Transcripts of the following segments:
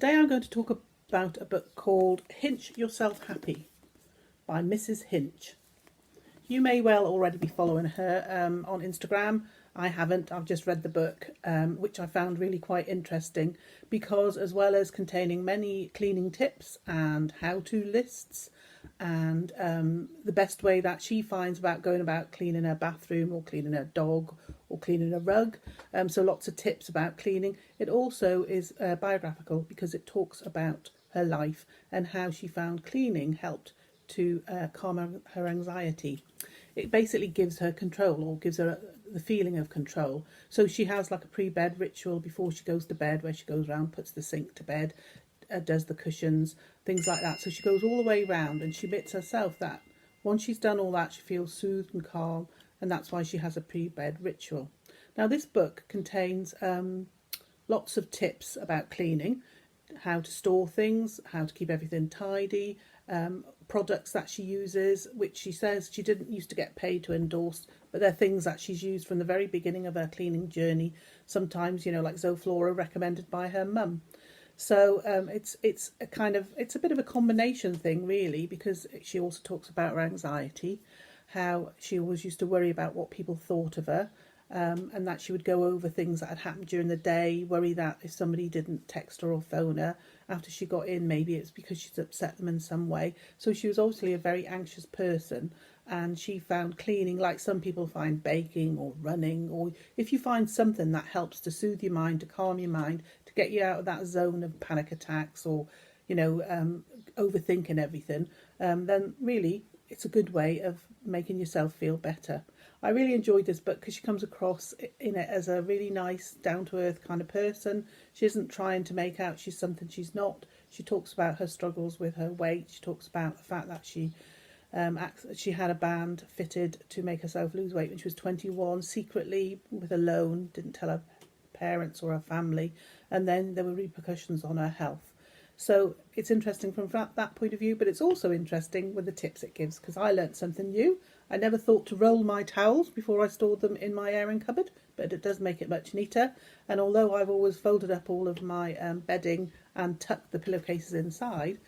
Today I'm going to talk about a book called Hinch Yourself Happy by Mrs. Hinch. You may well already be following her on Instagram. I haven't. I've just read the book, which I found really quite interesting because, as well as containing many cleaning tips and how-to lists and the best way that she finds about going about cleaning her bathroom or cleaning her dog or cleaning a rug, so lots of tips about cleaning. It also is biographical because it talks about her life and how she found cleaning helped to calm her anxiety. It basically gives her control, or gives her the feeling of control. So she has like a pre-bed ritual before she goes to bed, where she goes around, puts the sink to bed, does the cushions, things like that. So she goes all the way round, and she admits herself that once she's done all that, she feels soothed and calm, and that's why she has a pre-bed ritual. Now this book contains lots of tips about cleaning, how to store things, how to keep everything tidy, products that she uses, which she says she didn't used to get paid to endorse, but they're things that she's used from the very beginning of her cleaning journey. Sometimes, like Zoflora, recommended by her mum. So it's a bit of a combination thing, really, because she also talks about her anxiety, how she always used to worry about what people thought of her, and that she would go over things that had happened during the day, worry that if somebody didn't text her or phone her after she got in, maybe it's because she's upset them in some way. So she was obviously a very anxious person, and she found cleaning, like some people find baking or running, or if you find something that helps to soothe your mind, to calm your mind, to get you out of that zone of panic attacks or overthinking everything, then really it's a good way of making yourself feel better. I really enjoyed this book because she comes across in it as a really nice, down-to-earth kind of person. She isn't trying to make out she's something she's not. She talks about her struggles with her weight. She talks about the fact that she had a band fitted to make herself lose weight when she was 21, secretly with a loan, didn't tell her parents or her family, and then there were repercussions on her health. So it's interesting from that point of view, but it's also interesting with the tips it gives, because I learnt something new. I never thought to roll my towels before I stored them in my airing cupboard, but it does make it much neater. And although I've always folded up all of my bedding and tucked the pillowcases inside,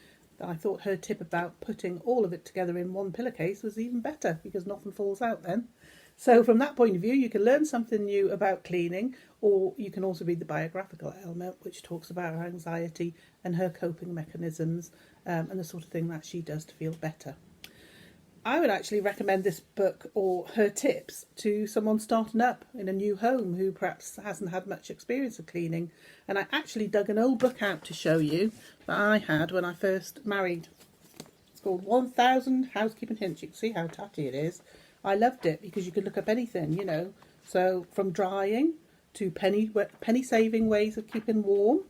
I thought her tip about putting all of it together in one pillowcase was even better, because nothing falls out then. So from that point of view, you can learn something new about cleaning, or you can also read the biographical element, which talks about her anxiety and her coping mechanisms, and the sort of thing that she does to feel better. I would actually recommend this book or her tips to someone starting up in a new home who perhaps hasn't had much experience of cleaning. And I actually dug an old book out to show you that I had when I first married. It's called 1000 Housekeeping Hints. You can see how tatty it is. I loved it because you could look up anything, So from drying to penny saving ways of keeping warm.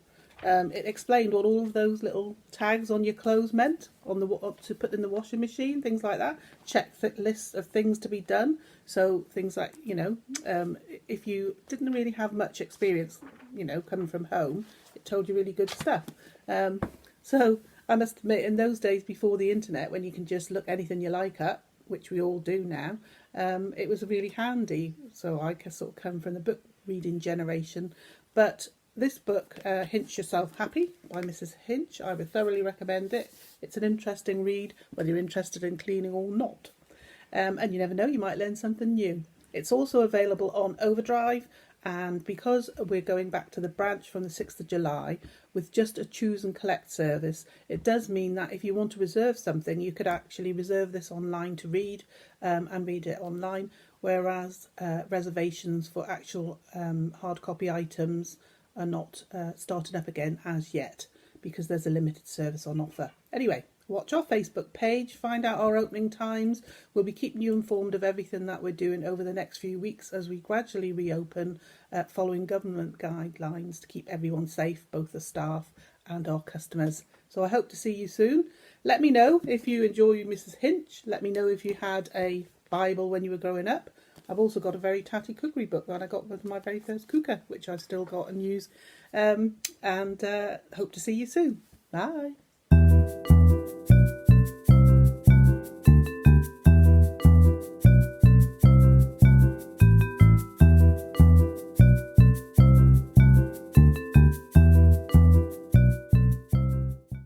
It explained what all of those little tags on your clothes meant to put in the washing machine, things like that. Check lists of things to be done. So things like, if you didn't really have much experience, coming from home, it told you really good stuff. So I must admit, in those days before the internet, when you can just look anything you like up, which we all do now, it was really handy. So I sort of come from the book reading generation. But this book, Hinch Yourself Happy by Mrs. Hinch, I would thoroughly recommend it. It's an interesting read, whether you're interested in cleaning or not. And you never know, you might learn something new. It's also available on Overdrive, and because we're going back to the branch from the 6th of July with just a choose and collect service, it does mean that if you want to reserve something, you could actually reserve this online to read and read it online, whereas reservations for actual hard copy items are not starting up again as yet, because there's a limited service on offer. Anyway, watch our Facebook page, find out our opening times. We'll be keeping you informed of everything that we're doing over the next few weeks as we gradually reopen, following government guidelines to keep everyone safe, both the staff and our customers. So I hope to see you soon. Let me know if you enjoy Mrs. Hinch. Let me know if you had a Bible when you were growing up. I've also got a very tatty cookery book that I got with my very first cooker, which I've still got and use, and hope to see you soon. Bye.